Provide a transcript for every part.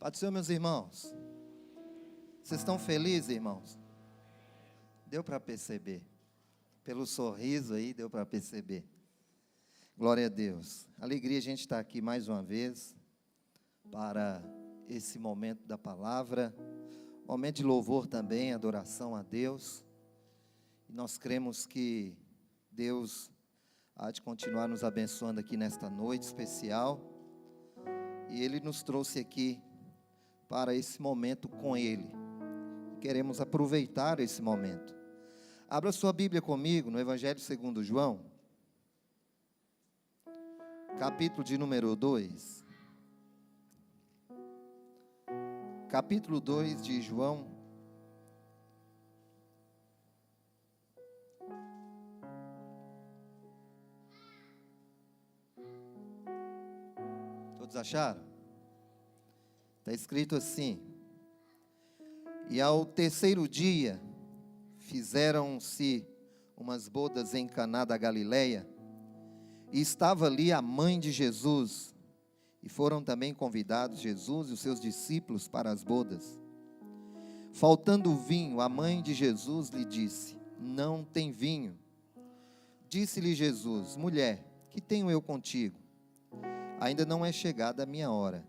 Paz do Senhor, meus irmãos. Vocês estão felizes, irmãos? Deu para perceber. Pelo sorriso aí, deu para perceber. Glória a Deus. Alegria a gente estar aqui mais uma vez para esse momento da palavra. Momento de louvor também, adoração a Deus. E nós cremos que Deus há de continuar nos abençoando aqui nesta noite especial. E Ele nos trouxe aqui para esse momento com Ele. Queremos aproveitar esse momento. Abra sua Bíblia comigo no Evangelho segundo João, capítulo de número 2. Capítulo 2 de João. Todos acharam? Está escrito assim: e ao terceiro dia fizeram-se umas bodas em Caná da Galileia, e estava ali a mãe de Jesus, e foram também convidados Jesus e os seus discípulos para as bodas. Faltando o vinho, a mãe de Jesus lhe disse: não tem vinho. Disse-lhe Jesus: mulher, que tenho eu contigo? Ainda não é chegada a minha hora.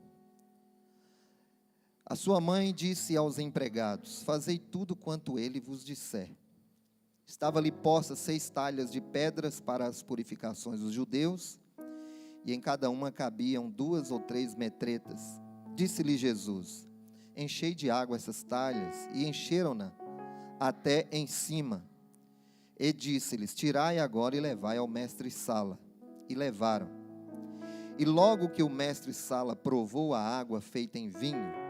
A sua mãe disse aos empregados: fazei tudo quanto ele vos disser. Estava ali postas 6 talhas de pedras para as purificações dos judeus, e em cada uma cabiam 2 ou 3 metretas. Disse-lhe Jesus: enchei de água essas talhas, e encheram-na até em cima. E disse-lhes: tirai agora e levai ao mestre-sala. E levaram. E logo que o mestre-sala provou a água feita em vinho,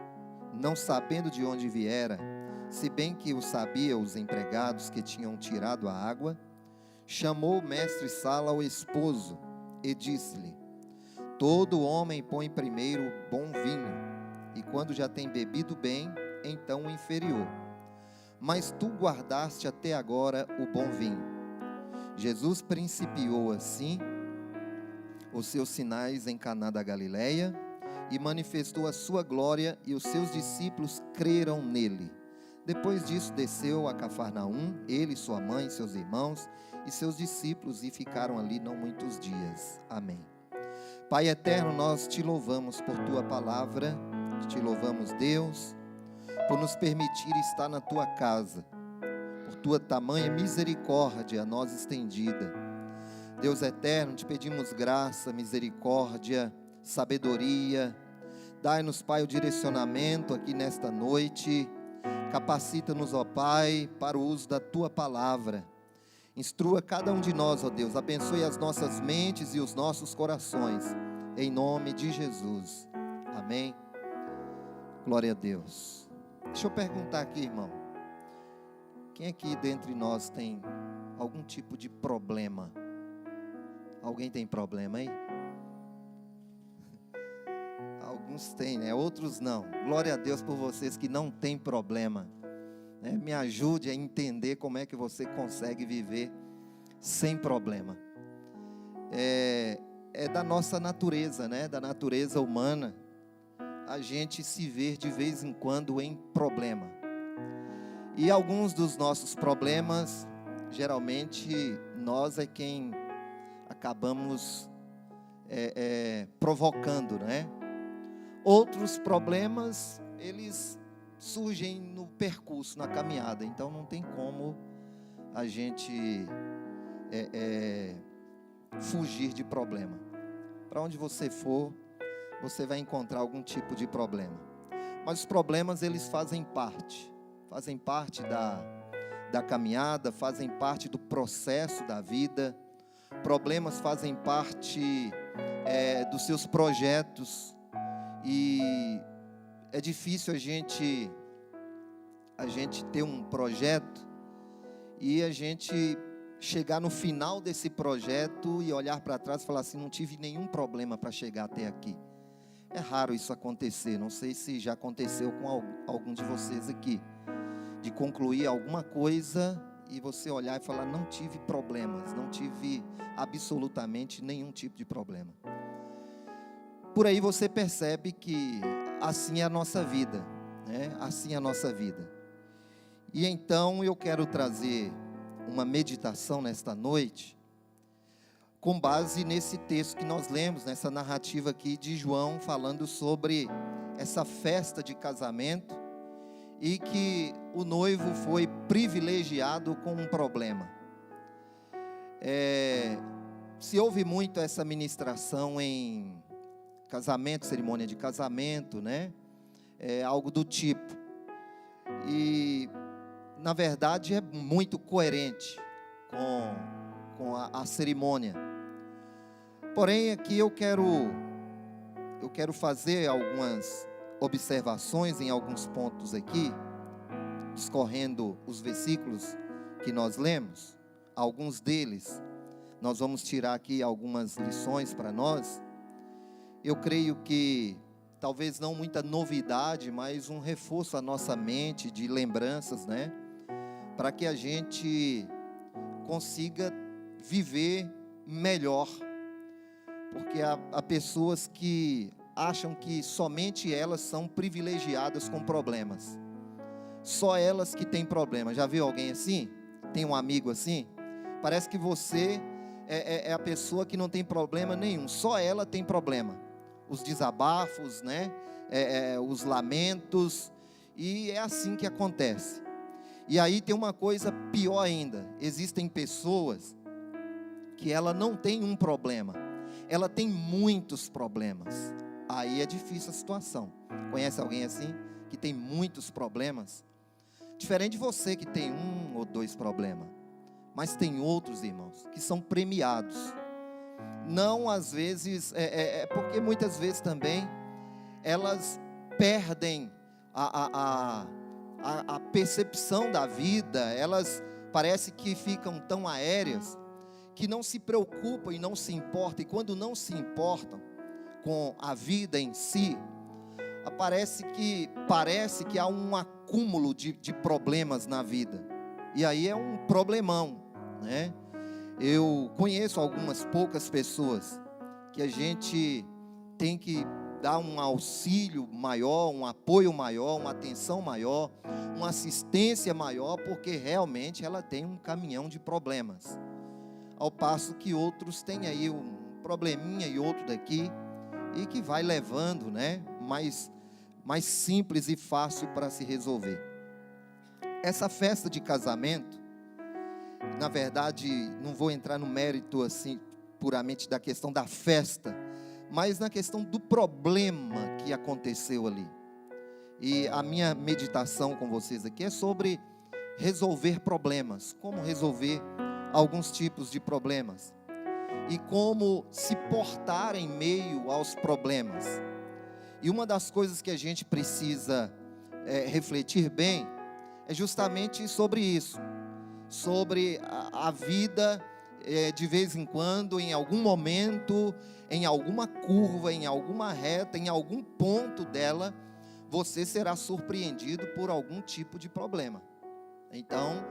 não sabendo de onde viera, se bem que o sabiam os empregados que tinham tirado a água, chamou o mestre-sala ao esposo e disse-lhe: todo homem põe primeiro bom vinho, e quando já tem bebido bem, então o inferior. Mas tu guardaste até agora o bom vinho. Jesus principiou assim os seus sinais em Caná da Galileia, e manifestou a sua glória, e os seus discípulos creram nele. Depois disso desceu a Cafarnaum, ele, sua mãe, seus irmãos e seus discípulos, e ficaram ali não muitos dias. Amém. Pai eterno, nós te louvamos por tua palavra, te louvamos, Deus, por nos permitir estar na tua casa, por tua tamanha misericórdia a nós estendida. Deus eterno, te pedimos graça, misericórdia, sabedoria. Dai-nos, Pai, o direcionamento aqui nesta noite. Capacita-nos, ó Pai, para o uso da tua palavra. Instrua cada um de nós, ó Deus. Abençoe as nossas mentes e os nossos corações, em nome de Jesus. Amém. Glória a Deus. Deixa eu perguntar aqui, irmão. Quem aqui dentre nós tem algum tipo de problema? Alguém tem problema aí? Alguns têm, né? Outros não. Glória a Deus por vocês que não têm problema, né? Me ajude a entender como é que você consegue viver sem problema. É da nossa natureza, né? Da natureza humana, a gente se ver de vez em quando em problema. E alguns dos nossos problemas, geralmente, nós é quem acabamos provocando, né? Outros problemas, eles surgem no percurso, na caminhada. Então não tem como a gente fugir de problema. Para onde você for, você vai encontrar algum tipo de problema. Mas os problemas, eles fazem parte da caminhada, fazem parte do processo da vida. Problemas fazem parte dos seus projetos. E é difícil a gente ter um projeto e a gente chegar no final desse projeto e olhar para trás e falar assim: não tive nenhum problema para chegar até aqui. É raro isso acontecer. Não sei se já aconteceu com algum de vocês aqui, de concluir alguma coisa e você olhar e falar: não tive problemas, não tive absolutamente nenhum tipo de problema. Por aí você percebe que assim é a nossa vida, né? Assim é a nossa vida. E então eu quero trazer uma meditação nesta noite, com base nesse texto que nós lemos, nessa narrativa aqui de João, falando sobre essa festa de casamento, e que o noivo foi privilegiado com um problema. Se ouve muito essa ministração em casamento, cerimônia de casamento, né? Algo do tipo. E, na verdade, é muito coerente com a cerimônia. Porém, aqui eu quero fazer algumas observações em alguns pontos aqui, discorrendo os versículos que nós lemos. Alguns deles, nós vamos tirar aqui algumas lições para nós. Eu creio que, talvez não muita novidade, mas um reforço à nossa mente de lembranças, né? Para que a gente consiga viver melhor. Porque há pessoas que acham que somente elas são privilegiadas com problemas. Só elas que têm problema. Já viu alguém assim? Tem um amigo assim? Parece que você é a pessoa que não tem problema nenhum. Só ela tem problema. Os desabafos, né? Os lamentos. E é assim que acontece. E aí tem uma coisa pior ainda. Existem pessoas que ela não tem um problema. Ela tem muitos problemas. Aí é difícil a situação. Conhece alguém assim? Que tem muitos problemas? Diferente de você que tem um ou dois problemas. Mas tem outros, irmãos, que são premiados. Não às vezes, porque muitas vezes também elas perdem a percepção da vida. Elas parece que ficam tão aéreas, que não se preocupam e não se importam. E quando não se importam com a vida em si, parece que há um acúmulo de problemas na vida. E aí é um problemão, né? Eu conheço algumas poucas pessoas que a gente tem que dar um auxílio maior, um apoio maior, uma atenção maior, uma assistência maior, porque realmente ela tem um caminhão de problemas. Ao passo que outros têm aí um probleminha e outro daqui, e que vai levando, né, mais simples e fácil para se resolver. Essa festa de casamento, na verdade, não vou entrar no mérito assim, puramente da questão da festa, mas na questão do problema que aconteceu ali. E a minha meditação com vocês aqui é sobre resolver problemas, como resolver alguns tipos de problemas e como se portar em meio aos problemas. E uma das coisas que a gente precisa refletir bem é justamente sobre isso, sobre a vida, de vez em quando, em algum momento, em alguma curva, em alguma reta, em algum ponto dela, você será surpreendido por algum tipo de problema. Então,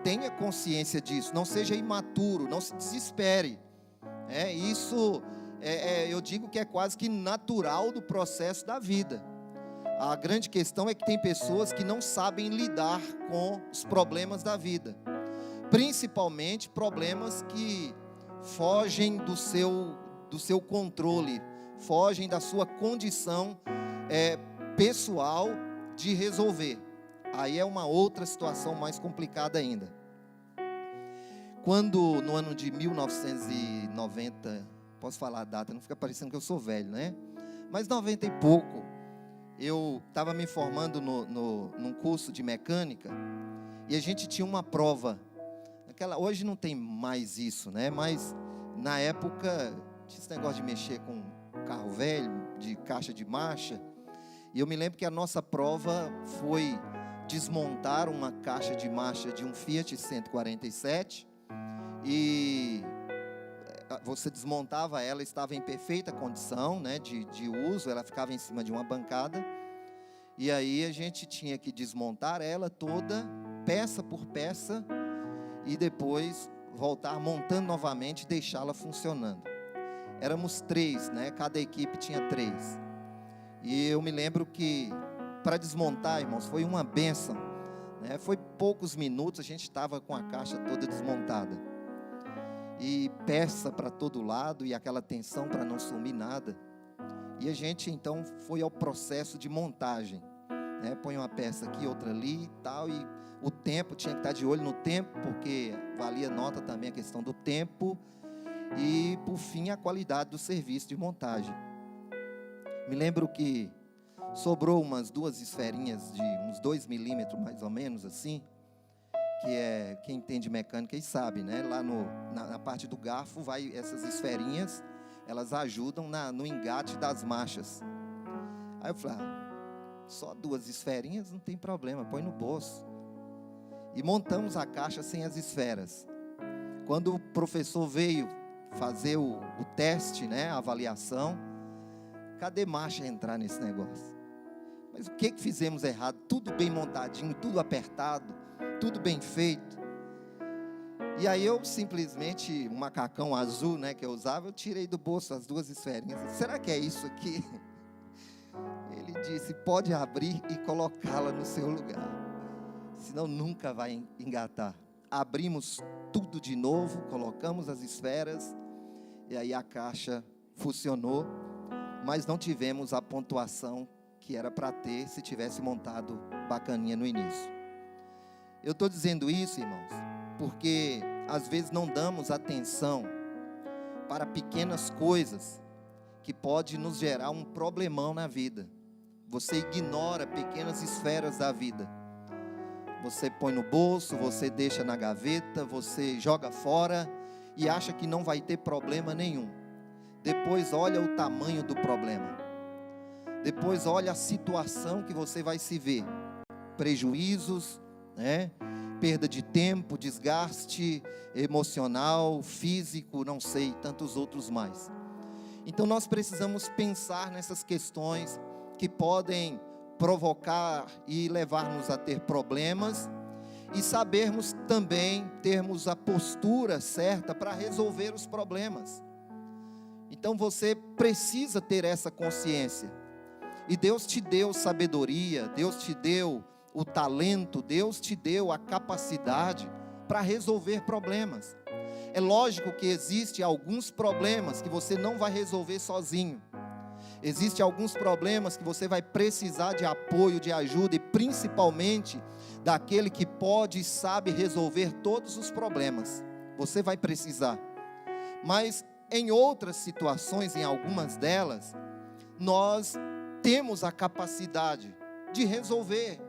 tenha consciência disso, não seja imaturo, não se desespere. Isso eu digo que é quase que natural do processo da vida. A grande questão é que tem pessoas que não sabem lidar com os problemas da vida, principalmente problemas que fogem do seu controle, fogem da sua condição pessoal de resolver. Aí é uma outra situação mais complicada ainda. Quando no ano de 1990, posso falar a data, não fica parecendo que eu sou velho, né? Mas 90 e pouco, eu estava me formando num curso de mecânica, e a gente tinha uma prova. Hoje não tem mais isso, né? Mas na época tinha esse negócio de mexer com carro velho, de caixa de marcha. E eu me lembro que a nossa prova foi desmontar uma caixa de marcha de um Fiat 147. E você desmontava ela, estava em perfeita condição, né, de uso, ela ficava em cima de uma bancada. E aí a gente tinha que desmontar ela toda, peça por peça, e depois voltar montando novamente e deixá-la funcionando. Éramos 3, né? Cada equipe tinha 3. E eu me lembro que para desmontar, irmãos, foi uma bênção, né? Foi poucos minutos, a gente estava com a caixa toda desmontada. E peça para todo lado, e aquela tensão para não sumir nada. E a gente então foi ao processo de montagem, né? Põe uma peça aqui, outra ali e tal, e o tempo, tinha que estar de olho no tempo, porque valia nota também a questão do tempo, e por fim a qualidade do serviço de montagem. Me lembro que sobrou umas 2 esferinhas de uns 2 milímetros mais ou menos assim, que é, quem entende mecânica aí sabe, né? Lá na parte do garfo vai essas esferinhas, elas ajudam no engate das marchas. Aí eu falei, só 2 esferinhas, não tem problema, põe no bolso. E montamos a caixa sem as esferas. Quando o professor veio fazer o teste, né, a avaliação, cadê marcha entrar nesse negócio? Mas o que fizemos errado? Tudo bem montadinho, tudo apertado, tudo bem feito. E aí eu simplesmente, um macacão azul, né, que eu usava, eu tirei do bolso as 2 esferinhas. Será que é isso aqui? Ele disse, pode abrir e colocá-la no seu lugar, senão nunca vai engatar. Abrimos tudo de novo, colocamos as esferas, e aí a caixa funcionou, mas não tivemos a pontuação que era para ter se tivesse montado bacaninha no início. Eu estou dizendo isso, irmãos, porque às vezes não damos atenção para pequenas coisas que pode nos gerar um problemão na vida. Você ignora pequenas esferas da vida. Você põe no bolso, você deixa na gaveta, você joga fora e acha que não vai ter problema nenhum. Depois olha o tamanho do problema. Depois olha a situação que você vai se ver. Prejuízos, né? Perda de tempo, desgaste emocional, físico, não sei, tantos outros mais. Então nós precisamos pensar nessas questões que podem provocar e levar-nos a ter problemas, e sabermos também termos a postura certa para resolver os problemas. Então você precisa ter essa consciência, e Deus te deu sabedoria, Deus te deu o talento, Deus te deu a capacidade para resolver problemas. É lógico que existem alguns problemas que você não vai resolver sozinho. Existem alguns problemas que você vai precisar de apoio, de ajuda, e principalmente daquele que pode e sabe resolver todos os problemas. Você vai precisar. Mas em outras situações, em algumas delas, nós temos a capacidade de resolver.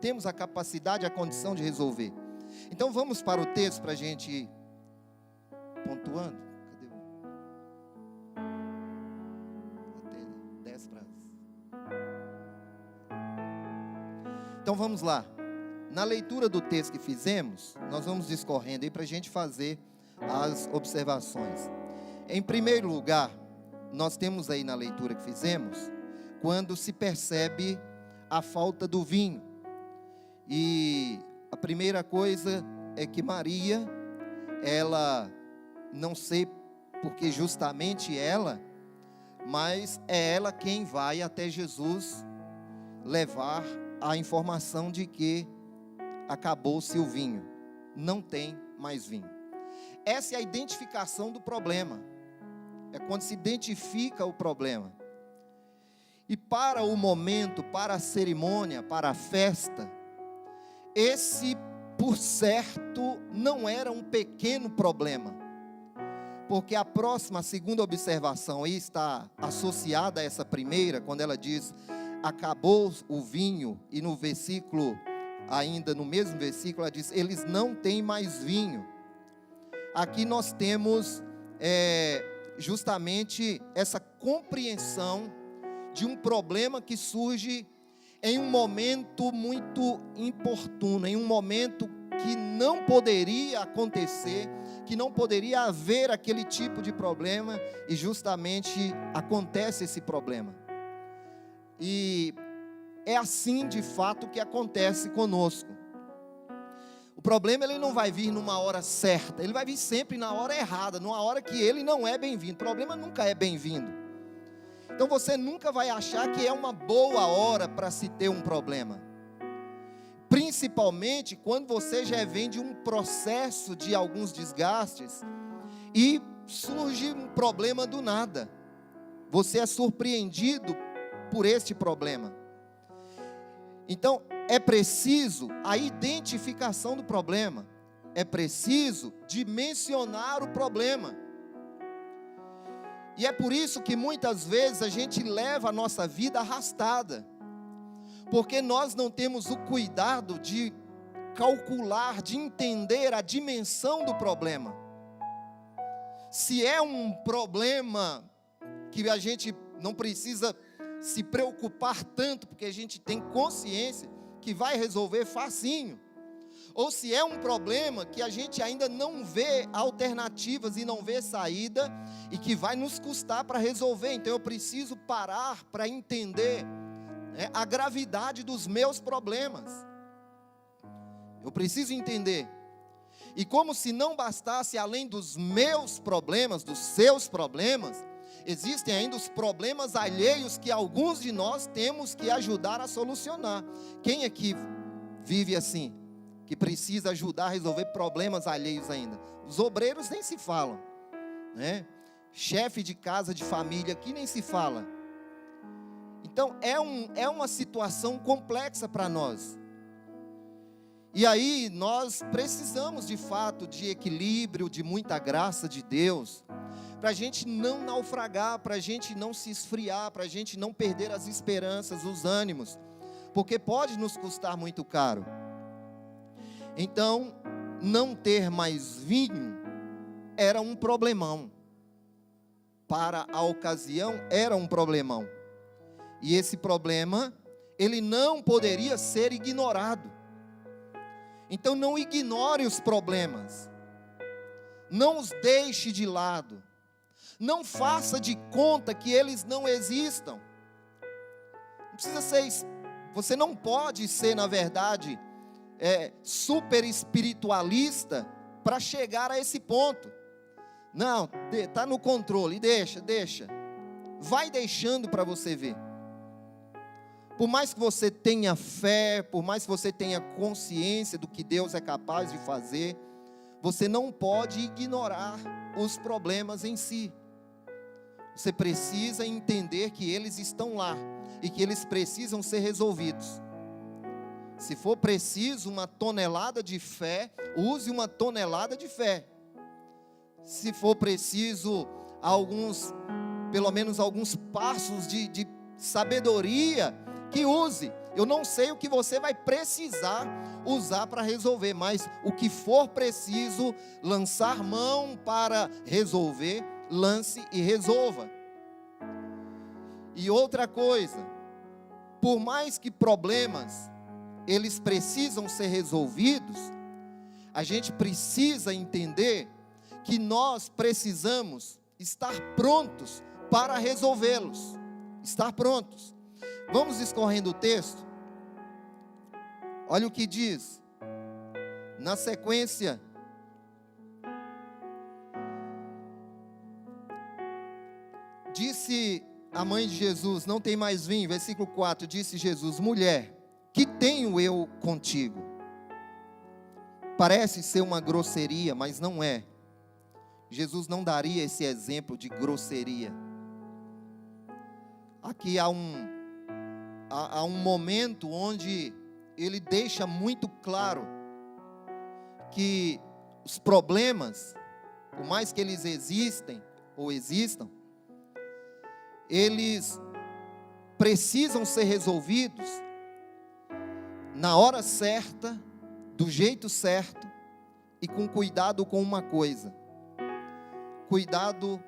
Temos a capacidade, a condição de resolver. Então vamos para o texto para a gente ir pontuando. Cadê o? Até 10 para. Então vamos lá. Na leitura do texto que fizemos, nós vamos discorrendo aí para a gente fazer as observações. Em primeiro lugar, nós temos aí na leitura que fizemos, quando se percebe a falta do vinho. E a primeira coisa é que Maria, ela, não sei porque justamente ela, mas é ela quem vai até Jesus levar a informação de que acabou-se o vinho, não tem mais vinho. Essa é a identificação do problema, é quando se identifica o problema. E para o momento, para a cerimônia, para a festa, esse, por certo, não era um pequeno problema, porque a próxima, a segunda observação aí está associada a essa primeira, quando ela diz, acabou o vinho, e no versículo, ainda no mesmo versículo, ela diz, eles não têm mais vinho. Aqui nós temos justamente essa compreensão de um problema que surge em um momento muito importuno, em um momento que não poderia acontecer, que não poderia haver aquele tipo de problema, e justamente acontece esse problema. E é assim de fato que acontece conosco. O problema ele não vai vir numa hora certa, ele vai vir sempre na hora errada, numa hora que ele não é bem-vindo. O problema nunca é bem-vindo. Então você nunca vai achar que é uma boa hora para se ter um problema. Principalmente quando você já vem de um processo de alguns desgastes e surge um problema do nada. Você é surpreendido por este problema. Então é preciso a identificação do problema. É preciso dimensionar o problema. E é por isso que muitas vezes a gente leva a nossa vida arrastada. Porque nós não temos o cuidado de calcular, de entender a dimensão do problema. Se é um problema que a gente não precisa se preocupar tanto, porque a gente tem consciência que vai resolver facinho. Ou se é um problema que a gente ainda não vê alternativas e não vê saída, e que vai nos custar para resolver. Então eu preciso parar para entender a gravidade dos meus problemas. Eu preciso entender. E como se não bastasse, além dos meus problemas, dos seus problemas, existem ainda os problemas alheios que alguns de nós temos que ajudar a solucionar. Quem aqui vive assim? Que precisa ajudar a resolver problemas alheios ainda? Os obreiros nem se falam, né? Chefe de casa, de família, aqui nem se fala. Então é uma situação complexa para nós. E aí nós precisamos de fato de equilíbrio, de muita graça de Deus, para a gente não naufragar, para a gente não se esfriar, para a gente não perder as esperanças, os ânimos, porque pode nos custar muito caro. Então, não ter mais vinho era um problemão. Para a ocasião, era um problemão. E esse problema, ele não poderia ser ignorado. Então, não ignore os problemas. Não os deixe de lado. Não faça de conta que eles não existam. Não precisa ser, você não pode ser, na verdade, super espiritualista para chegar a esse ponto. Não, está no controle, deixa. Vai deixando para você ver. Por mais que você tenha fé, por mais que você tenha consciência do que Deus é capaz de fazer, você não pode ignorar os problemas em si. Você precisa entender que eles estão lá e que eles precisam ser resolvidos. Se for preciso uma tonelada de fé, use uma tonelada de fé. Se for preciso pelo menos alguns passos de sabedoria, que use. Eu não sei o que você vai precisar usar para resolver, mas o que for preciso lançar mão para resolver, lance e resolva. E outra coisa, por mais que problemas eles precisam ser resolvidos, a gente precisa entender que nós precisamos estar prontos para resolvê-los. Estar prontos. Vamos escorrendo o texto. Olha o que diz. Na sequência, disse a mãe de Jesus, não tem mais vinho, versículo 4, disse Jesus, mulher, que tenho eu contigo? Parece ser uma grosseria, mas não é. Jesus não daria esse exemplo de grosseria. Aqui há um momento onde ele deixa muito claro que os problemas, por mais que eles existam, eles precisam ser resolvidos na hora certa, do jeito certo e com cuidado com uma coisa: cuidado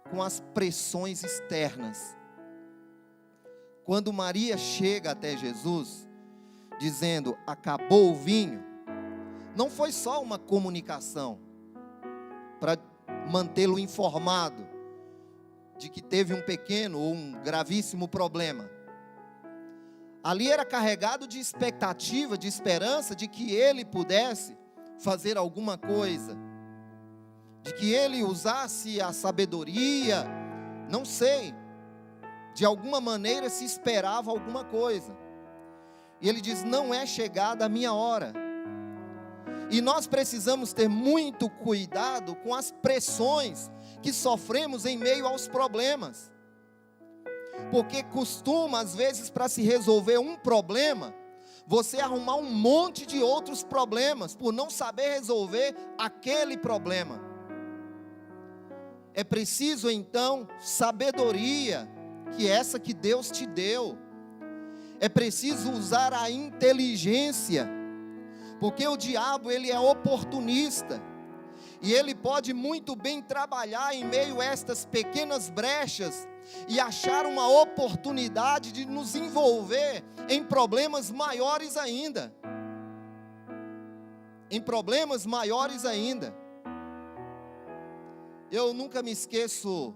com as pressões externas. Quando Maria chega até Jesus, dizendo, acabou o vinho, não foi só uma comunicação para mantê-lo informado de que teve um pequeno ou um gravíssimo problema. Ali era carregado de expectativa, de esperança de que ele pudesse fazer alguma coisa, de que ele usasse a sabedoria, não sei, de alguma maneira se esperava alguma coisa. E ele diz: não é chegada a minha hora. E nós precisamos ter muito cuidado com as pressões que sofremos em meio aos problemas. Porque costuma, às vezes, para se resolver um problema, você arrumar um monte de outros problemas, por não saber resolver aquele problema. É preciso, então, sabedoria, que é essa que Deus te deu. É preciso usar a inteligência, porque o diabo, ele é oportunista, e ele pode muito bem trabalhar em meio a estas pequenas brechas, e achar uma oportunidade de nos envolver em problemas maiores ainda. Em problemas maiores ainda. Eu nunca me esqueço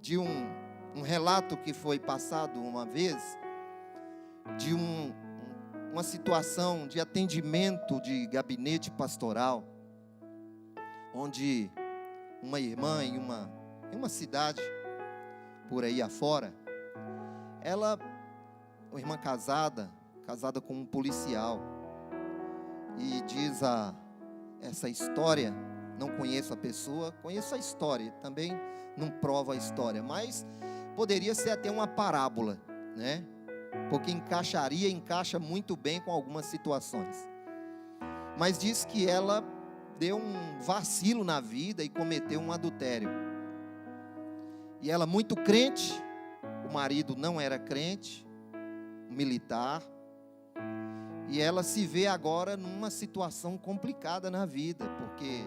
de um relato que foi passado uma vez, de uma situação de atendimento de gabinete pastoral, onde uma irmã em uma cidade por aí afora, uma irmã casada com um policial, e diz essa história, não conheço a pessoa, conheço a história, também não prova a história, mas poderia ser até uma parábola, né? Porque encaixa muito bem com algumas situações. Mas diz que ela deu um vacilo na vida e cometeu um adultério. E ela muito crente, o marido não era crente, militar, e ela se vê agora numa situação complicada na vida, porque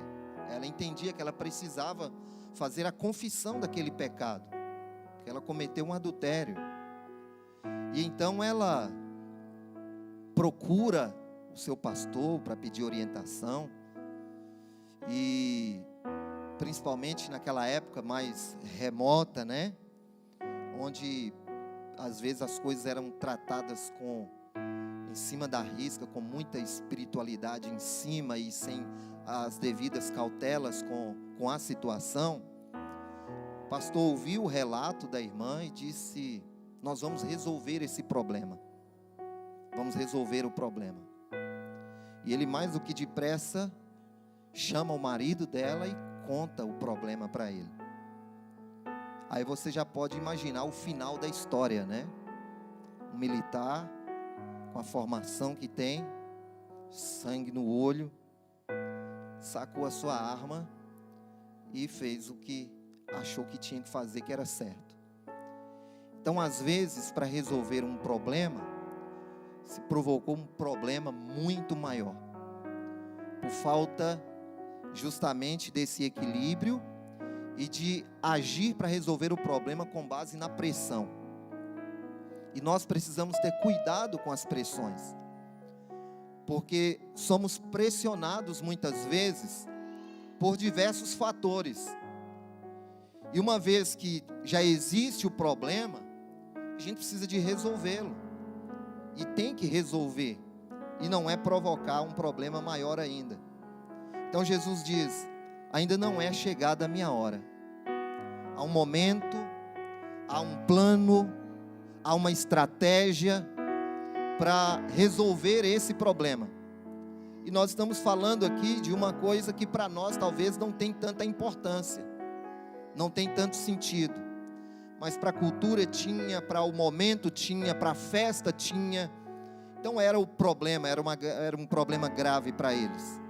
ela entendia que ela precisava fazer a confissão daquele pecado, que ela cometeu um adultério. E então ela procura o seu pastor para pedir orientação, e principalmente naquela época mais remota, né? Onde às vezes as coisas eram tratadas em cima da risca, com muita espiritualidade em cima e sem as devidas cautelas com a situação. O pastor ouviu o relato da irmã e disse: nós vamos resolver esse problema. Vamos resolver o problema. E ele, mais do que depressa, chama o marido dela e conta o problema para ele. Aí você já pode imaginar o final da história, né? Um militar, com a formação que tem, sangue no olho, sacou a sua arma e fez o que achou que tinha que fazer, que era certo. Então, às vezes, para resolver um problema, se provocou um problema muito maior, por falta justamente desse equilíbrio e de agir para resolver o problema com base na pressão. E nós precisamos ter cuidado com as pressões, porque somos pressionados muitas vezes por diversos fatores. E uma vez que já existe o problema, a gente precisa de resolvê-lo, e tem que resolver, e não é provocar um problema maior ainda. Então Jesus diz: ainda não é chegada a minha hora. Há um momento, há um plano, há uma estratégia para resolver esse problema. E nós estamos falando aqui de uma coisa que para nós talvez não tem tanta importância, não tem tanto sentido, mas para a cultura tinha, para o momento tinha, para a festa tinha. Então era o problema, era um problema grave para eles,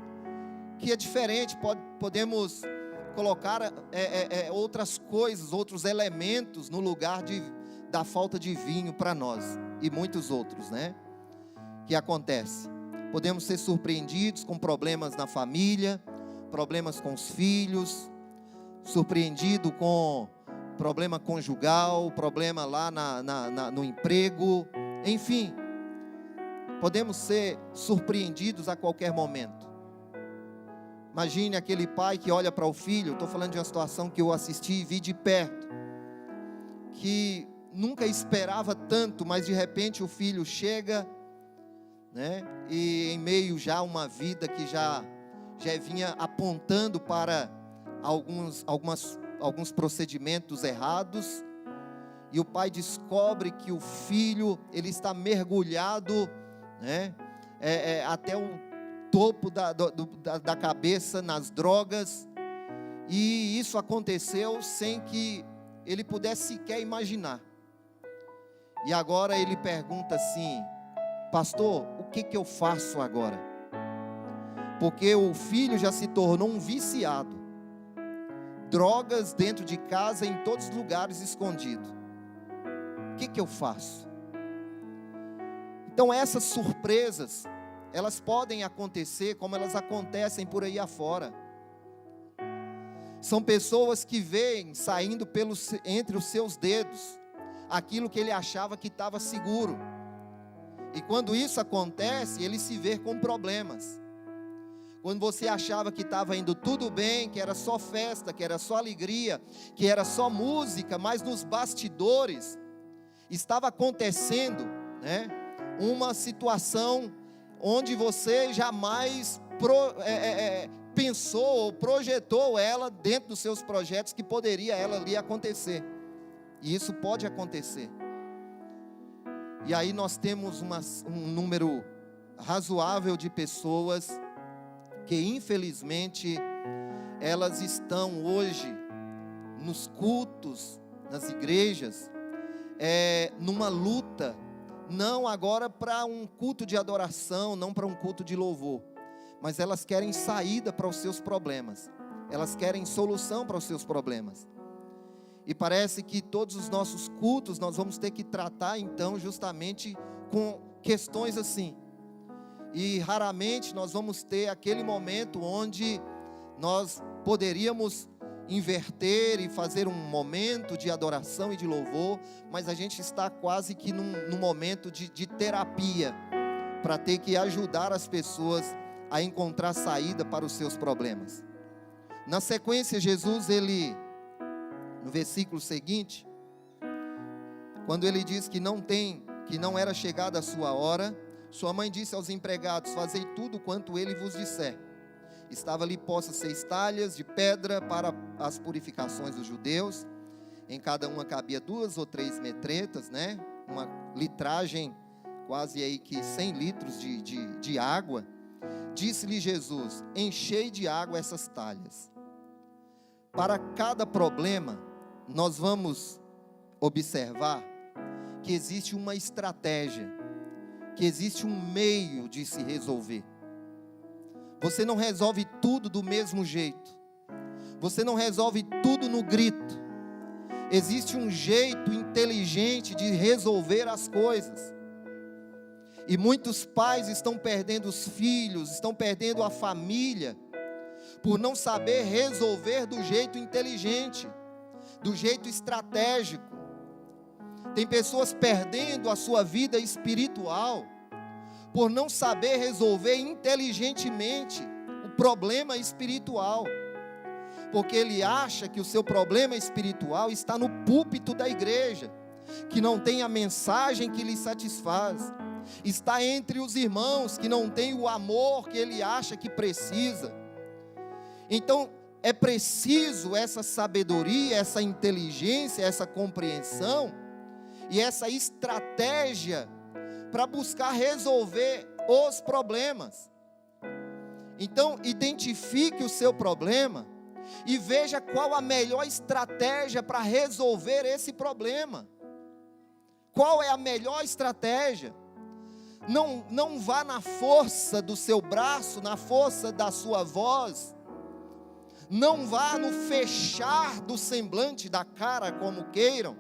que é diferente. Podemos colocar outras coisas, outros elementos no lugar da falta de vinho para nós, e muitos outros, né? Que acontece. Podemos ser surpreendidos com problemas na família, problemas com os filhos, surpreendido com problema conjugal, problema lá no emprego, enfim, podemos ser surpreendidos a qualquer momento. Imagine aquele pai que olha para o filho. Estou falando de uma situação que eu assisti e vi de perto, que nunca esperava tanto, mas de repente o filho chega, né? E em meio já a uma vida que já vinha apontando para alguns procedimentos errados, e o pai descobre que o filho, ele está mergulhado, né, até o topo da cabeça nas drogas, e isso aconteceu sem que ele pudesse sequer imaginar. E agora ele pergunta assim: pastor, o que eu faço agora? Porque o filho já se tornou um viciado, drogas dentro de casa, em todos os lugares, escondido. O que eu faço? Então essas surpresas, elas podem acontecer como elas acontecem por aí afora. São pessoas que veem saindo entre os seus dedos aquilo que ele achava que estava seguro. E quando isso acontece, ele se vê com problemas. Quando você achava que estava indo tudo bem, que era só festa, que era só alegria, que era só música, mas nos bastidores estava acontecendo, né, uma situação onde você jamais pensou ou projetou ela dentro dos seus projetos, que poderia ela ali acontecer. E isso pode acontecer. E aí nós temos um número razoável de pessoas que infelizmente elas estão hoje nos cultos, nas igrejas, numa luta, não agora para um culto de adoração, não para um culto de louvor, mas elas querem saída para os seus problemas, elas querem solução para os seus problemas. E parece que todos os nossos cultos nós vamos ter que tratar então justamente com questões assim. E raramente nós vamos ter aquele momento onde nós poderíamos inverter e fazer um momento de adoração e de louvor, mas a gente está quase que num momento de terapia, para ter que ajudar as pessoas a encontrar saída para os seus problemas. Na sequência, Jesus, no versículo seguinte, quando ele diz que não era chegada a sua hora, sua mãe disse aos empregados: fazei tudo quanto ele vos disser. Estava ali posta 6 talhas de pedra para as purificações dos judeus, em cada uma cabia 2 ou 3 metretas, né? Uma litragem, quase aí que 100 litros de água. Disse-lhe Jesus: enchei de água essas talhas. Para cada problema, nós vamos observar que existe uma estratégia, que existe um meio de se resolver. Você não resolve tudo do mesmo jeito, você não resolve tudo no grito. Existe um jeito inteligente de resolver as coisas. E muitos pais estão perdendo os filhos, estão perdendo a família, por não saber resolver do jeito inteligente, do jeito estratégico. Tem pessoas perdendo a sua vida espiritual, por não saber resolver inteligentemente o problema espiritual, porque ele acha que o seu problema espiritual está no púlpito da igreja, que não tem a mensagem que lhe satisfaz, está entre os irmãos, que não tem o amor que ele acha que precisa. Então é preciso essa sabedoria, essa inteligência, essa compreensão e essa estratégia para buscar resolver os problemas. Então identifique o seu problema e veja qual a melhor estratégia para resolver esse problema. Qual é a melhor estratégia? Não vá na força do seu braço, na força da sua voz, não vá no fechar do semblante da cara, como queiram,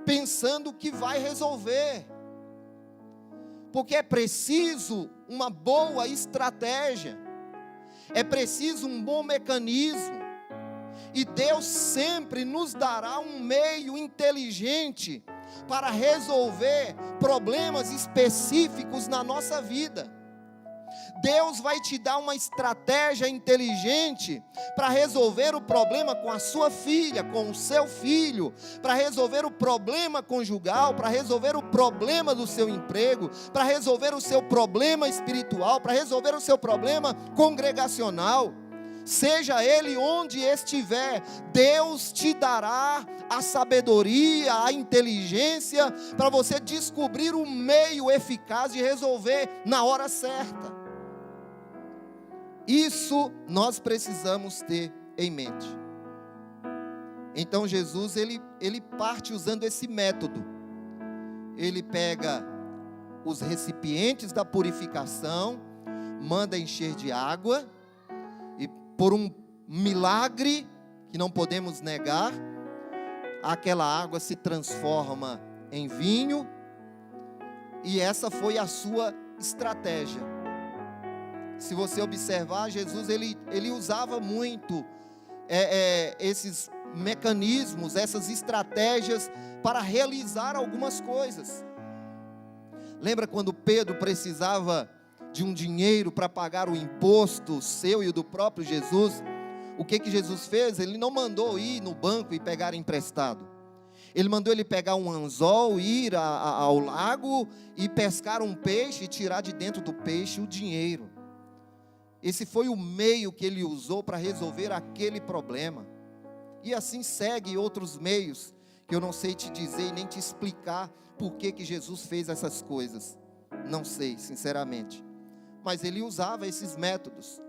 pensando que vai resolver, porque é preciso uma boa estratégia, é preciso um bom mecanismo, e Deus sempre nos dará um meio inteligente para resolver problemas específicos na nossa vida. Deus vai te dar uma estratégia inteligente para resolver o problema com a sua filha, com o seu filho, para resolver o problema conjugal, para resolver o problema do seu emprego, para resolver o seu problema espiritual, para resolver o seu problema congregacional. seja ele onde estiver, Deus te dará a sabedoria, a inteligência, para você descobrir o meio eficaz de resolver na hora certa. Isso nós precisamos ter em mente. Então Jesus, ele parte usando esse método. Ele pega os recipientes da purificação, manda encher de água, e por um milagre que não podemos negar, aquela água se transforma em vinho, e essa foi a sua estratégia. Se você observar, Jesus ele usava muito esses mecanismos, essas estratégias para realizar algumas coisas. Lembra quando Pedro precisava de um dinheiro para pagar o imposto seu e o do próprio Jesus? O que Jesus fez? Ele não mandou ir no banco e pegar emprestado. Ele mandou ele pegar um anzol, ir ao lago e pescar um peixe e tirar de dentro do peixe o dinheiro. Esse foi o meio que ele usou para resolver aquele problema. E assim segue outros meios, que eu não sei te dizer e nem te explicar por que Jesus fez essas coisas. Não sei, sinceramente. Mas ele usava esses métodos.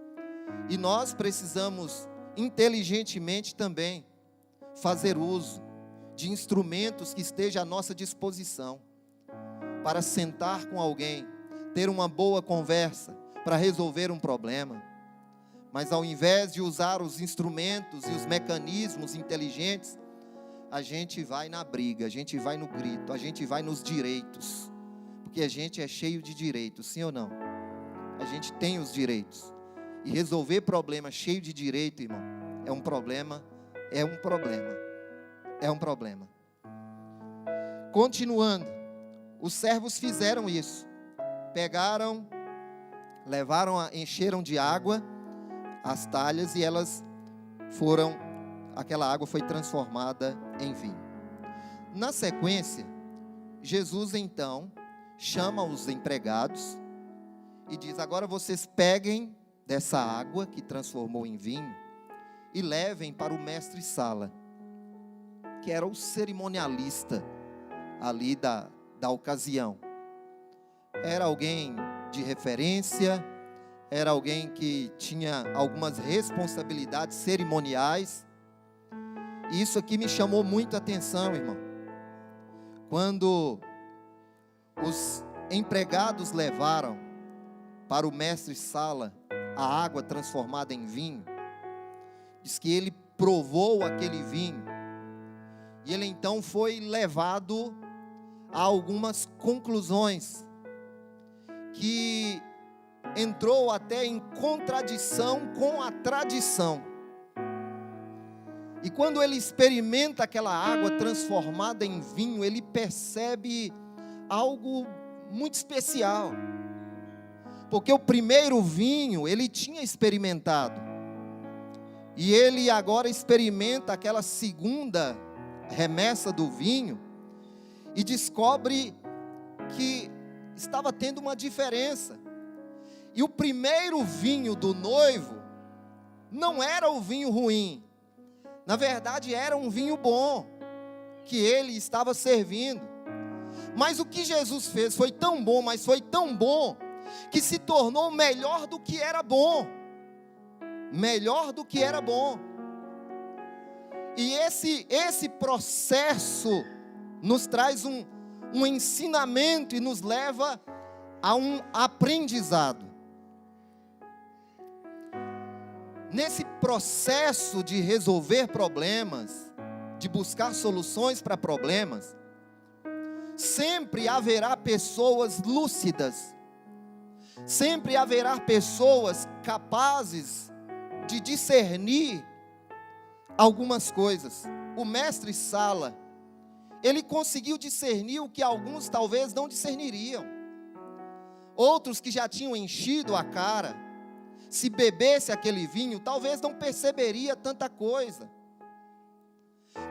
E nós precisamos, inteligentemente também, fazer uso de instrumentos que estejam à nossa disposição, para sentar com alguém, ter uma boa conversa, para resolver um problema. Mas ao invés de usar os instrumentos e os mecanismos inteligentes, a gente vai na briga, a gente vai no grito, a gente vai nos direitos, porque a gente é cheio de direitos, sim ou não? A gente tem os direitos, e resolver problema cheio de direito, irmão, é um problema. Continuando, os servos fizeram isso, pegaram, encheram de água as talhas, e aquela água foi transformada em vinho. Na sequência, Jesus então chama os empregados e diz: agora vocês peguem dessa água que transformou em vinho e levem para o mestre-sala, que era o cerimonialista ali da ocasião. Era alguém de referência, era alguém que tinha algumas responsabilidades cerimoniais. E isso aqui me chamou muito a atenção, irmão. Quando os empregados levaram para o mestre-sala a água transformada em vinho, diz que ele provou aquele vinho, e ele então foi levado a algumas conclusões, que entrou até em contradição com a tradição. E quando ele experimenta aquela água transformada em vinho, ele percebe algo muito especial, porque o primeiro vinho ele tinha experimentado, e ele agora experimenta aquela segunda remessa do vinho, e descobre que estava tendo uma diferença. E o primeiro vinho do noivo não era o vinho ruim, na verdade era um vinho bom, que ele estava servindo. Mas o que Jesus fez foi tão bom, mas foi tão bom, que se tornou melhor do que era bom. Melhor do que era bom. E esse processo nos traz um ensinamento e nos leva a um aprendizado. Nesse processo de resolver problemas, de buscar soluções para problemas, sempre haverá pessoas lúcidas, sempre haverá pessoas capazes de discernir algumas coisas. O mestre-sala, ele conseguiu discernir o que alguns talvez não discerniriam. Outros que já tinham enchido a cara, se bebesse aquele vinho, talvez não perceberia tanta coisa.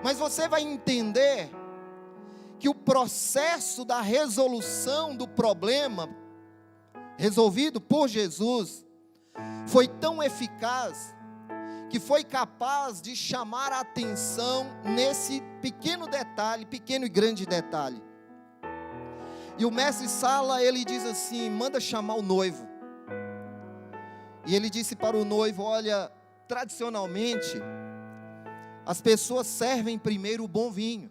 Mas você vai entender que o processo da resolução do problema, resolvido por Jesus, foi tão eficaz, que foi capaz de chamar a atenção nesse pequeno detalhe, pequeno e grande detalhe. E o mestre Sala, ele diz assim: manda chamar o noivo. E ele disse para o noivo: olha, tradicionalmente, as pessoas servem primeiro o bom vinho.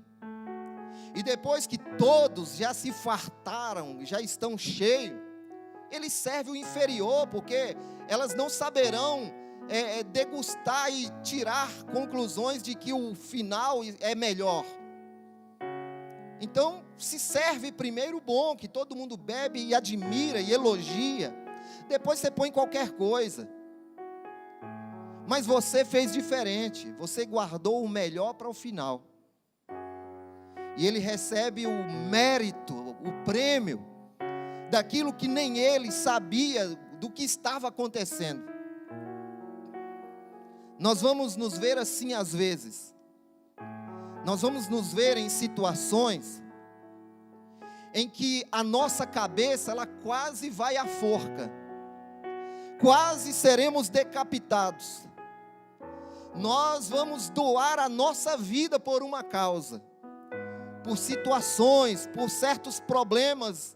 E depois que todos já se fartaram, já estão cheios, ele serve o inferior, porque elas não saberão degustar e tirar conclusões de que o final é melhor. Então se serve primeiro o bom, que todo mundo bebe e admira e elogia. Depois você põe qualquer coisa. Mas você fez diferente, você guardou o melhor para o final. E ele recebe o mérito, o prêmio, daquilo que nem ele sabia do que estava acontecendo. Nós vamos nos ver assim às vezes. Nós vamos nos ver em situações em que a nossa cabeça, ela quase vai à forca. Quase seremos decapitados. Nós vamos doar a nossa vida por uma causa, por situações, por certos problemas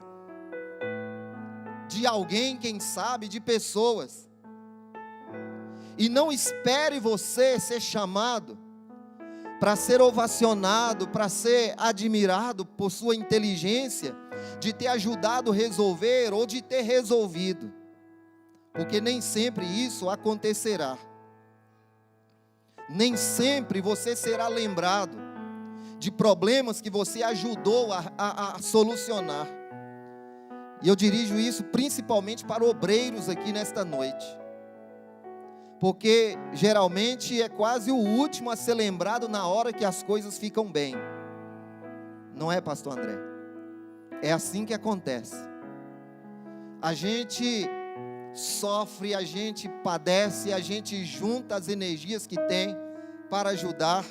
de alguém, quem sabe, de pessoas. E não espere você ser chamado para ser ovacionado, para ser admirado por sua inteligência, de ter ajudado a resolver ou de ter resolvido, porque nem sempre isso acontecerá. Nem sempre você será lembrado de problemas que você ajudou a solucionar. E eu dirijo isso principalmente para obreiros aqui nesta noite, porque geralmente é quase o último a ser lembrado na hora que as coisas ficam bem. Não é, pastor André? É assim que acontece. A gente sofre, a gente padece, a gente junta as energias que tem para ajudar,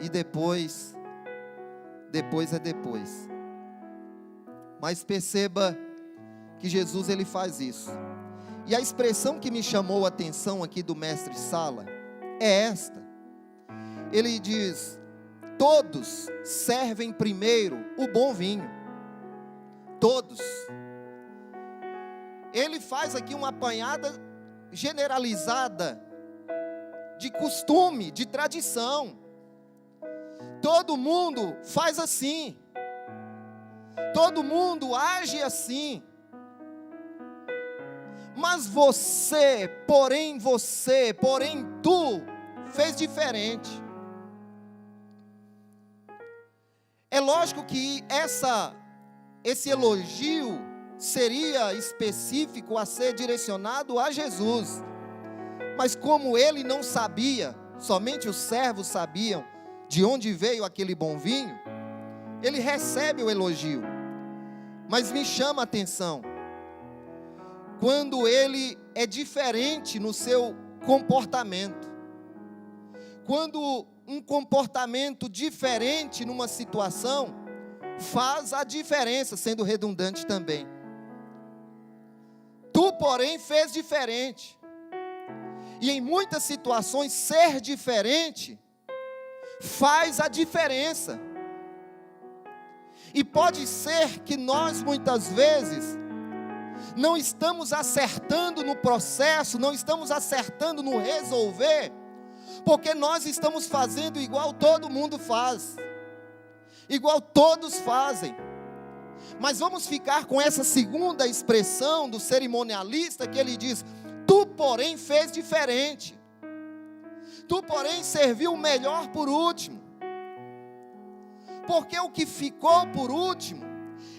e depois é depois. Mas perceba que Jesus, ele faz isso. E a expressão que me chamou a atenção aqui do mestre Sala é esta. Ele diz: todos servem primeiro o bom vinho. Todos. Ele faz aqui uma apanhada generalizada de costume, de tradição. Todo mundo faz assim. Todo mundo age assim. Mas porém tu fez diferente. É lógico que esse elogio seria específico a ser direcionado a Jesus. Mas como ele não sabia, somente os servos sabiam de onde veio aquele bom vinho, ele recebe o elogio. Mas me chama a atenção quando ele é diferente no seu comportamento. Quando um comportamento diferente numa situação faz a diferença, sendo redundante também. Tu, porém, fez diferente. E em muitas situações, ser diferente faz a diferença. E pode ser que nós, muitas vezes, não estamos acertando no processo, não estamos acertando no resolver, porque nós estamos fazendo igual todo mundo faz, igual todos fazem. Mas vamos ficar com essa segunda expressão do cerimonialista, que ele diz: tu, porém, fez diferente. Tu, porém, serviu o melhor por último. Porque o que ficou por último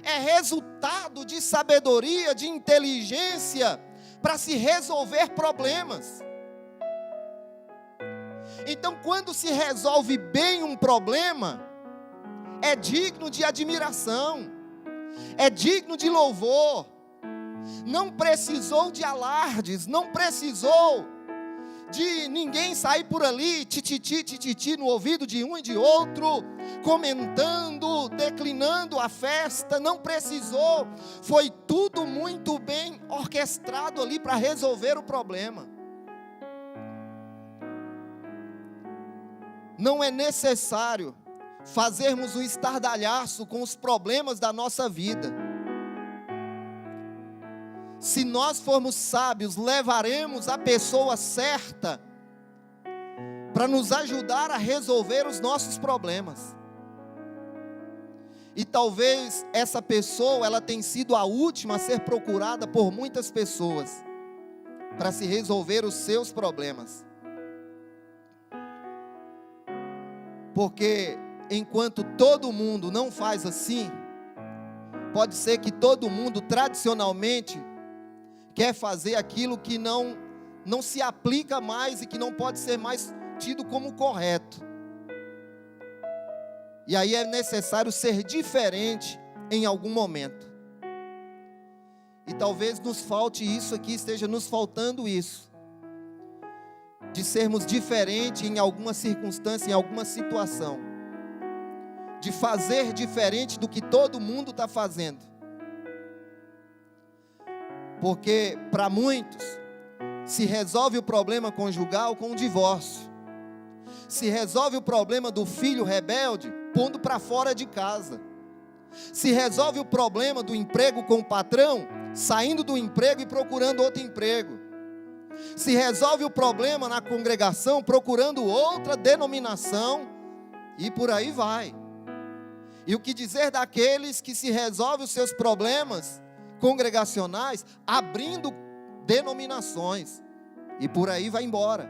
é resultado de sabedoria, de inteligência, para se resolver problemas. Então, quando se resolve bem um problema, é digno de admiração, é digno de louvor. Não precisou de alardes, não precisou de ninguém sair por ali, tititi no ouvido de um e de outro, comentando, declinando a festa. Não precisou, foi tudo muito bem orquestrado ali para resolver o problema. Não é necessário fazermos um estardalhaço com os problemas da nossa vida. Se nós formos sábios, levaremos a pessoa certa para nos ajudar a resolver os nossos problemas. E talvez essa pessoa, ela tenha sido a última a ser procurada por muitas pessoas para se resolver os seus problemas. Porque enquanto todo mundo não faz assim, pode ser que todo mundo tradicionalmente quer fazer aquilo que não se aplica mais e que não pode ser mais tido como correto. E aí é necessário ser diferente em algum momento. E talvez nos falte isso aqui, esteja nos faltando isso. De sermos diferentes em alguma circunstância, em alguma situação. De fazer diferente do que todo mundo está fazendo. Porque para muitos, se resolve o problema conjugal com o divórcio. Se resolve o problema do filho rebelde, pondo para fora de casa. Se resolve o problema do emprego com o patrão, saindo do emprego e procurando outro emprego. Se resolve o problema na congregação, procurando outra denominação, e por aí vai. E o que dizer daqueles que se resolvem os seus problemas congregacionais, abrindo denominações, e por aí vai embora.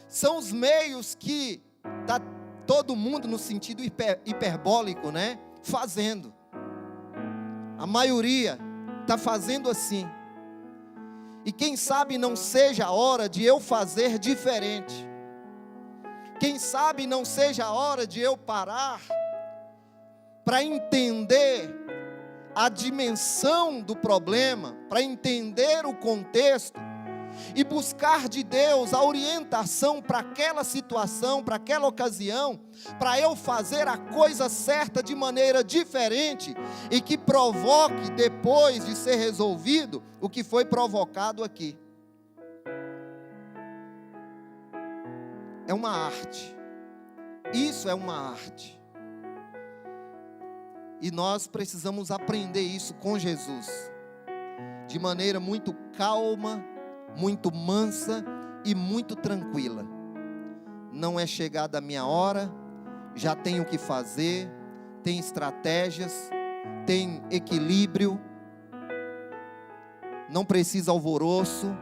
São os meios que está todo mundo, no sentido hiperbólico, né, fazendo. A maioria está fazendo assim. E quem sabe não seja a hora de eu fazer diferente. Quem sabe não seja a hora de eu parar para entender a dimensão do problema, para entender o contexto e buscar de Deus a orientação para aquela situação, para aquela ocasião, para eu fazer a coisa certa de maneira diferente e que provoque, depois de ser resolvido, o que foi provocado aqui. É uma arte. Isso é uma arte. E nós precisamos aprender isso com Jesus, de maneira muito calma, muito mansa e muito tranquila. Não é chegada a minha hora, já tenho o que fazer, tem estratégias, tem equilíbrio, não precisa alvoroço.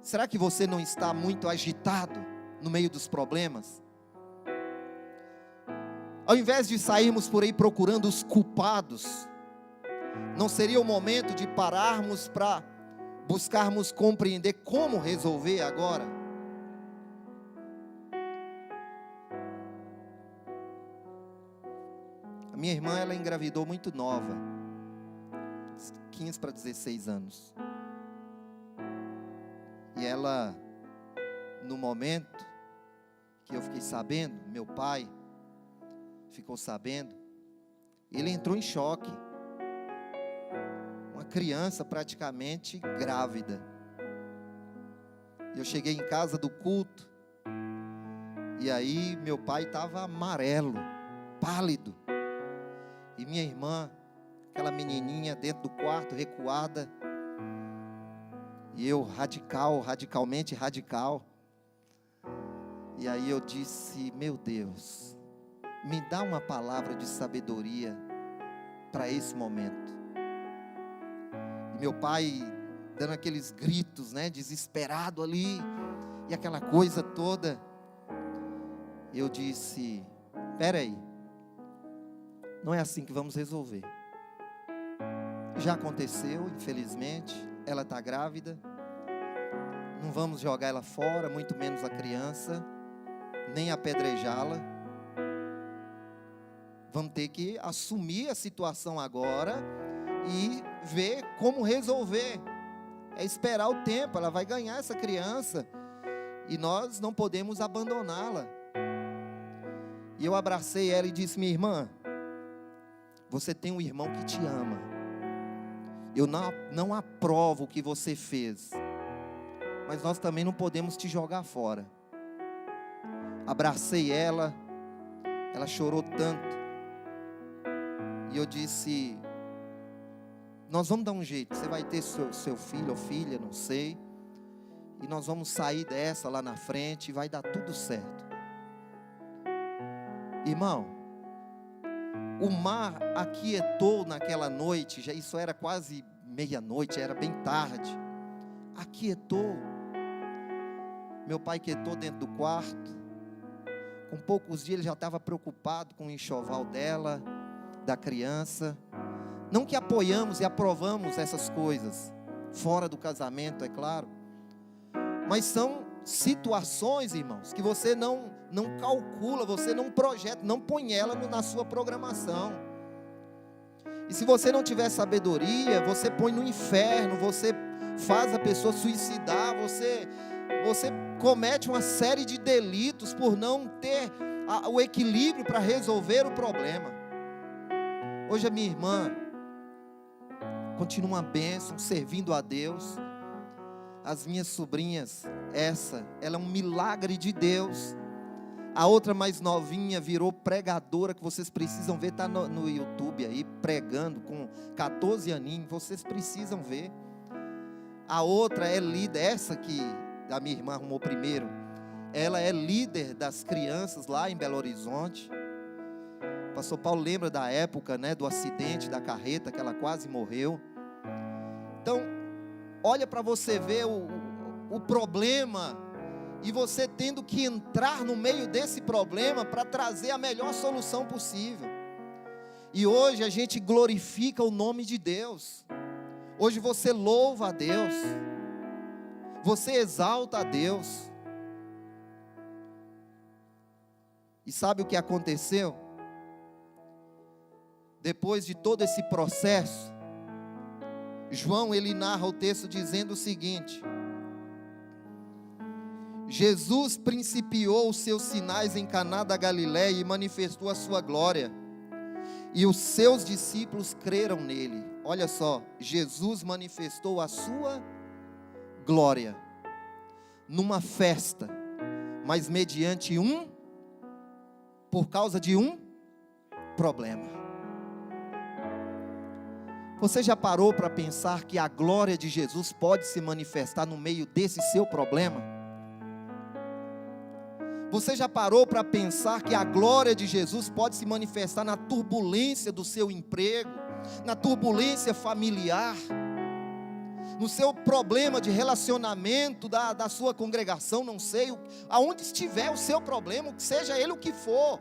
Será que você não está muito agitado no meio dos problemas? Ao invés de sairmos por aí procurando os culpados, não seria o momento de pararmos para buscarmos compreender como resolver agora? A minha irmã, ela engravidou muito nova, 15 para 16 anos. E ela, no momento que eu fiquei sabendo, meu pai ficou sabendo, ele entrou em choque. Uma criança praticamente grávida. Eu cheguei em casa do culto, e aí meu pai estava amarelo, pálido, e minha irmã, aquela menininha dentro do quarto, recuada, e eu radicalmente radical. E aí eu disse: meu Deus, me dá uma palavra de sabedoria para esse momento. E meu pai dando aqueles gritos, né, desesperado ali, e aquela coisa toda. Eu disse: espera aí, não é assim que vamos resolver. Já aconteceu, infelizmente, ela está grávida, não vamos jogar ela fora, muito menos a criança, nem apedrejá-la. Vamos ter que assumir a situação agora e ver como resolver. É esperar o tempo, ela vai ganhar essa criança e nós não podemos abandoná-la. E eu abracei ela e disse: minha irmã, você tem um irmão que te ama. Eu não aprovo o que você fez, mas nós também não podemos te jogar fora. Abracei ela, ela chorou tanto. E eu disse: nós vamos dar um jeito, você vai ter seu filho ou filha, não sei. E nós vamos sair dessa lá na frente e vai dar tudo certo. Irmão, o mar aquietou naquela noite, já isso era quase meia-noite, era bem tarde. Aquietou. Meu pai quietou dentro do quarto. Com poucos dias ele já estava preocupado com o enxoval dela, da criança. Não que apoiamos e aprovamos essas coisas, fora do casamento, é claro. Mas são situações, irmãos, que você não calcula, você não projeta, não põe ela na sua programação. E se você não tiver sabedoria, você põe no inferno, você faz a pessoa suicidar, você comete uma série de delitos por não ter o equilíbrio para resolver o problema. Hoje a minha irmã continua uma bênção, servindo a Deus. As minhas sobrinhas, ela é um milagre de Deus. A outra mais novinha virou pregadora, que vocês precisam ver, está no YouTube aí, pregando com 14 aninhos, vocês precisam ver. A outra é líder, essa que a minha irmã arrumou primeiro, ela é líder das crianças lá em Belo Horizonte. O pastor Paulo lembra da época, né, do acidente da carreta, que ela quase morreu. Então, olha para você ver o problema, e você tendo que entrar no meio desse problema para trazer a melhor solução possível. E hoje a gente glorifica o nome de Deus. Hoje você louva a Deus, você exalta a Deus. E sabe o que aconteceu? Depois de todo esse processo, João, ele narra o texto dizendo o seguinte: Jesus principiou os seus sinais em Caná da Galileia e manifestou a sua glória, e os seus discípulos creram nele. Olha só, Jesus manifestou a sua glória numa festa, mas mediante por causa de um problema. Você já parou para pensar que a glória de Jesus pode se manifestar no meio desse seu problema? Você já parou para pensar que a glória de Jesus pode se manifestar na turbulência do seu emprego, na turbulência familiar, no seu problema de relacionamento da sua congregação, não sei, aonde estiver o seu problema, seja ele o que for,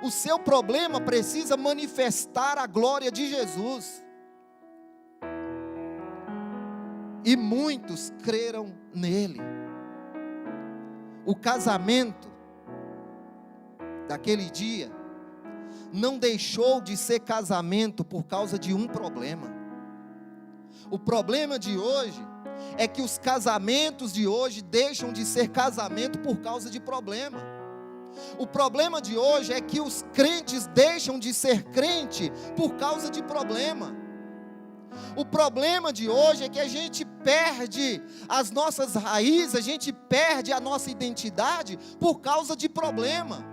o seu problema precisa manifestar a glória de Jesus. E muitos creram nele. O casamento daquele dia não deixou de ser casamento por causa de um problema. O problema de hoje é que os casamentos de hoje deixam de ser casamento por causa de problema. O problema de hoje é que os crentes deixam de ser crente por causa de problema. O problema de hoje é que a gente perde as nossas raízes, a gente perde a nossa identidade por causa de problema.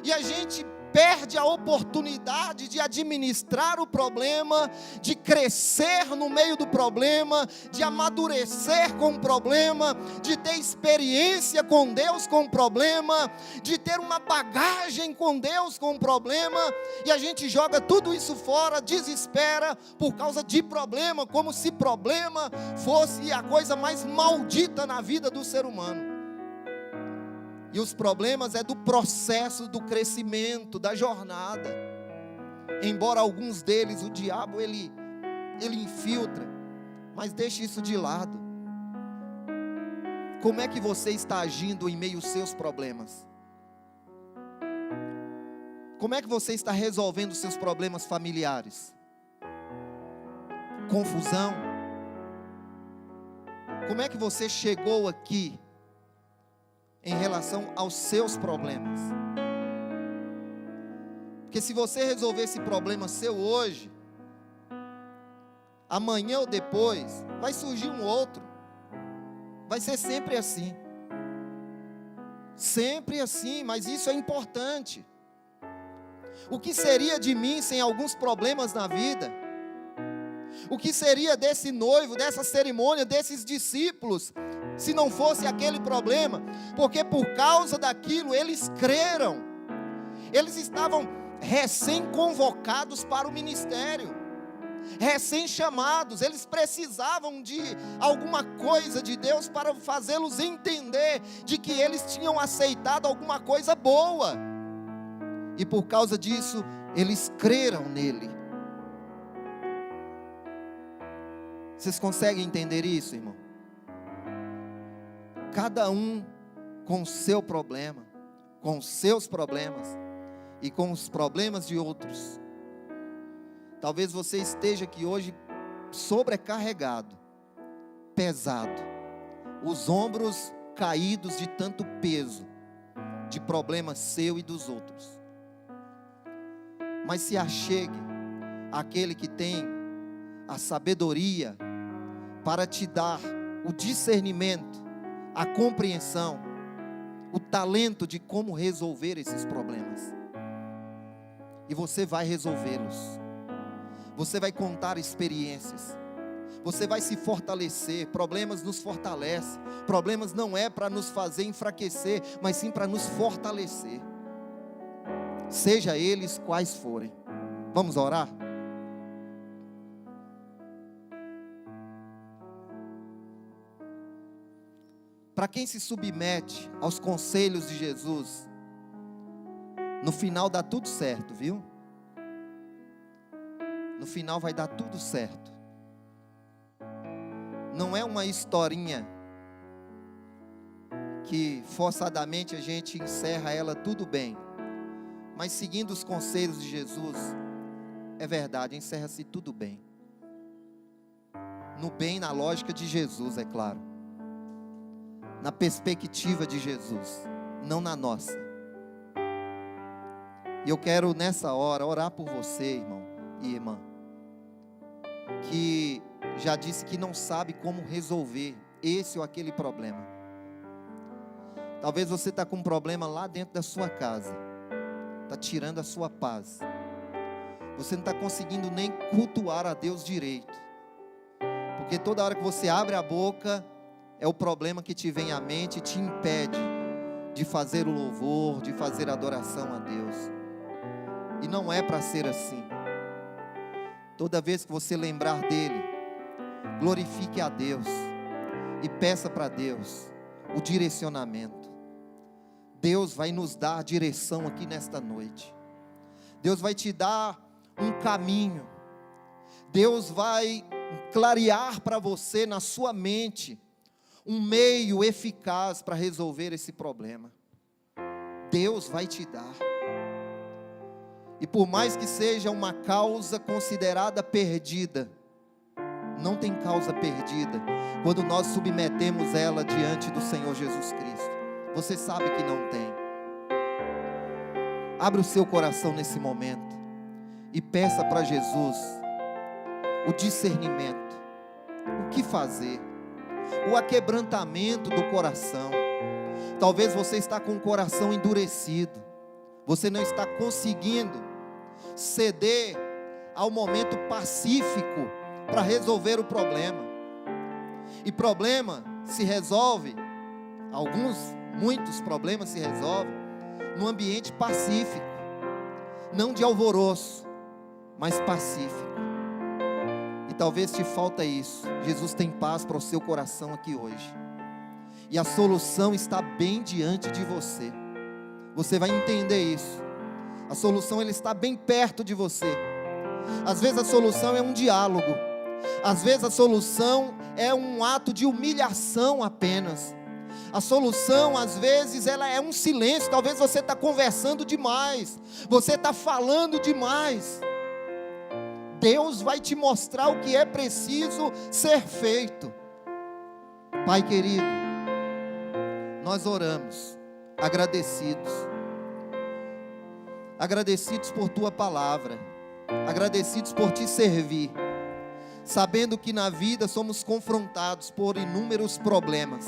E a gente perde a oportunidade de administrar o problema, de crescer no meio do problema, de amadurecer com o problema, de ter experiência com Deus com o problema, de ter uma bagagem com Deus com o problema, e a gente joga tudo isso fora, desespera por causa de problema, como se problema fosse a coisa mais maldita na vida do ser humano. E os problemas é do processo do crescimento, da jornada. Embora alguns deles o diabo ele infiltra, mas deixe isso de lado. Como é que você está agindo em meio aos seus problemas? Como é que você está resolvendo os seus problemas familiares? Confusão? Como é que você chegou aqui em relação aos seus problemas? Porque se você resolver esse problema seu hoje, amanhã ou depois vai surgir um outro. Vai ser sempre assim. Sempre assim, mas isso é importante. O que seria de mim sem alguns problemas na vida? O que seria desse noivo, dessa cerimônia, desses discípulos, se não fosse aquele problema? Porque por causa daquilo eles creram. Eles estavam recém-convocados para o ministério, recém-chamados. Eles precisavam de alguma coisa de Deus para fazê-los entender de que eles tinham aceitado alguma coisa boa. E por causa disso, eles creram nele. Vocês conseguem entender isso, irmão? Cada um com o seu problema, com os seus problemas e com os problemas de outros. Talvez você esteja aqui hoje sobrecarregado, pesado, os ombros caídos de tanto peso, de problema seu e dos outros. Mas se achegue àquele que tem a sabedoria para te dar o discernimento, a compreensão, o talento de como resolver esses problemas. E você vai resolvê-los. Você vai contar experiências. Você vai se fortalecer. Problemas nos fortalecem. Problemas não é para nos fazer enfraquecer, mas sim para nos fortalecer. Seja eles quais forem. Vamos orar? Para quem se submete aos conselhos de Jesus, no final dá tudo certo, viu? No final vai dar tudo certo. Não é uma historinha que forçadamente a gente encerra ela tudo bem. Mas seguindo os conselhos de Jesus, é verdade, encerra-se tudo bem. No bem, na lógica de Jesus, é claro. Na perspectiva de Jesus, não na nossa. E eu quero nessa hora orar por você, irmão e irmã, que já disse que não sabe como resolver esse ou aquele problema. Talvez você está com um problema lá dentro da sua casa, está tirando a sua paz. Você não está conseguindo nem cultuar a Deus direito, porque toda hora que você abre a boca, é o problema que te vem à mente e te impede de fazer o louvor, de fazer a adoração a Deus. E não é para ser assim. Toda vez que você lembrar dele, glorifique a Deus e peça para Deus o direcionamento. Deus vai nos dar direção aqui nesta noite. Deus vai te dar um caminho. Deus vai clarear para você na sua mente um meio eficaz para resolver esse problema. Deus vai te dar. E por mais que seja uma causa considerada perdida, não tem causa perdida quando nós submetemos ela diante do Senhor Jesus Cristo. Você sabe que não tem. Abre o seu coração nesse momento e peça para Jesus o discernimento, o que fazer, o aquebrantamento do coração. Talvez você está com o coração endurecido, você não está conseguindo ceder ao momento pacífico para resolver o problema. E problema se resolve, muitos problemas se resolvem num ambiente pacífico, não de alvoroço, mas pacífico. E talvez te falta isso. Jesus tem paz para o seu coração aqui hoje, e a solução está bem diante de você. Você vai entender isso. A solução ela está bem perto de você. Às vezes a solução é um diálogo, às vezes a solução é um ato de humilhação apenas. A solução às vezes ela é um silêncio. Talvez você está conversando demais, você está falando demais. Deus vai te mostrar o que é preciso ser feito. Pai querido, nós oramos agradecidos por tua palavra, agradecidos por te servir, sabendo que na vida somos confrontados por inúmeros problemas,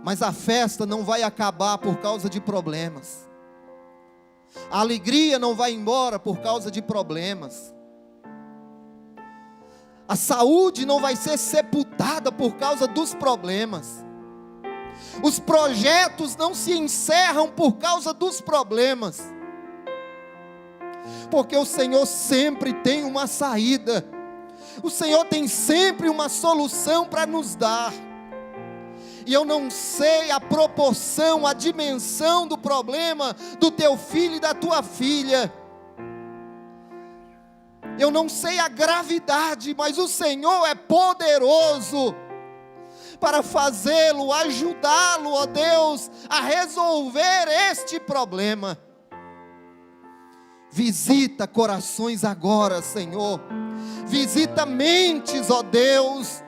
Mas a festa não vai acabar por causa de problemas. A alegria não vai embora por causa de problemas. A saúde não vai ser sepultada por causa dos problemas. Os projetos não se encerram por causa dos problemas. Porque o Senhor sempre tem uma saída. O Senhor tem sempre uma solução para nos dar. E eu não sei a proporção, a dimensão do problema do teu filho e da tua filha. Eu não sei a gravidade, mas o Senhor é poderoso para fazê-lo, ajudá-lo, ó Deus, a resolver este problema. Visita corações agora, Senhor. Visita mentes, ó Deus.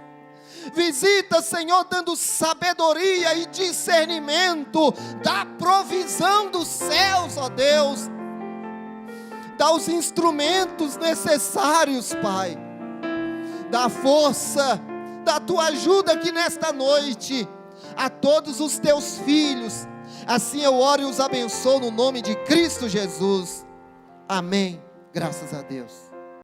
Visita, Senhor, dando sabedoria e discernimento. Dá provisão dos céus, ó Deus. Dá os instrumentos necessários, Pai. Dá força, dá a tua ajuda aqui nesta noite a todos os teus filhos. Assim eu oro e os abençoo no nome de Cristo Jesus. Amém. Graças a Deus.